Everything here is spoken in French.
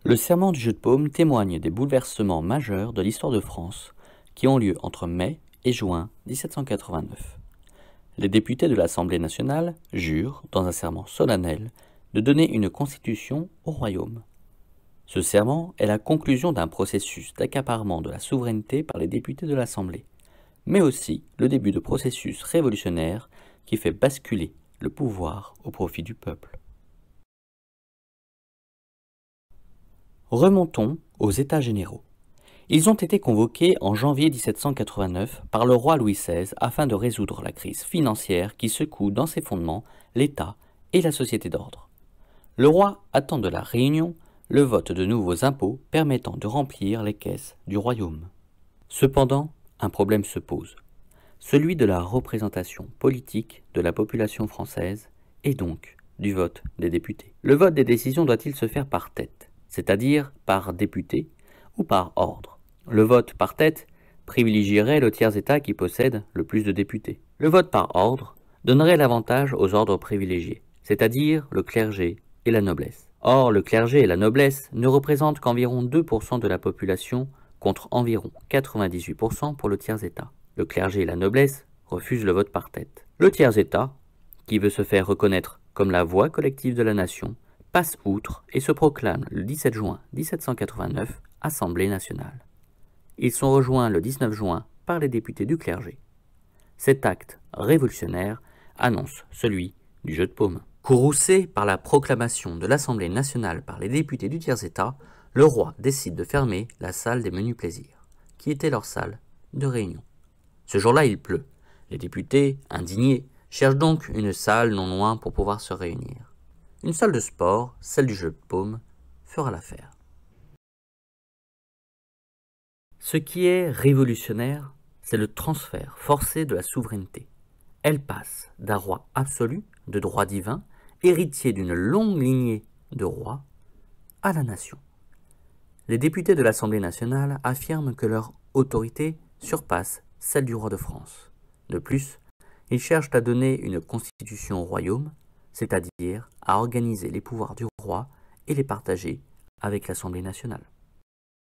Le serment du jeu de paume témoigne des bouleversements majeurs de l'histoire de France qui ont lieu entre mai et juin 1789. Les députés de l'Assemblée nationale jurent, dans un serment solennel, de donner une constitution au royaume. Ce serment est la conclusion d'un processus d'accaparement de la souveraineté par les députés de l'Assemblée, mais aussi le début de processus révolutionnaire qui fait basculer le pouvoir au profit du peuple. Remontons aux États généraux. Ils ont été convoqués en janvier 1789 par le roi Louis XVI afin de résoudre la crise financière qui secoue dans ses fondements l'État et la société d'ordre. Le roi attend de la Réunion le vote de nouveaux impôts permettant de remplir les caisses du royaume. Cependant, un problème se pose, celui de la représentation politique de la population française et donc du vote des députés. Le vote des décisions doit-il se faire par tête, c'est-à-dire par député ou par ordre? Le vote par tête privilégierait le tiers-état qui possède le plus de députés. Le vote par ordre donnerait l'avantage aux ordres privilégiés, c'est-à-dire le clergé et la noblesse. Or, le clergé et la noblesse ne représentent qu'environ 2% de la population contre environ 98% pour le tiers-état. Le clergé et la noblesse refusent le vote par tête. Le tiers-état, qui veut se faire reconnaître comme la voix collective de la nation, passe outre et se proclame le 17 juin 1789 Assemblée nationale. Ils sont rejoints le 19 juin par les députés du clergé. Cet acte révolutionnaire annonce celui du jeu de paume. Courroucé par la proclamation de l'Assemblée nationale par les députés du tiers-état, le roi décide de fermer la salle des menus plaisirs, qui était leur salle de réunion. Ce jour-là, il pleut. Les députés, indignés, cherchent donc une salle non loin pour pouvoir se réunir. Une salle de sport, celle du jeu de paume, fera l'affaire. Ce qui est révolutionnaire, c'est le transfert forcé de la souveraineté. Elle passe d'un roi absolu, de droit divin, héritier d'une longue lignée de rois, à la nation. Les députés de l'Assemblée nationale affirment que leur autorité surpasse celle du roi de France. De plus, ils cherchent à donner une constitution au royaume, c'est-à-dire à organiser les pouvoirs du roi et les partager avec l'Assemblée nationale.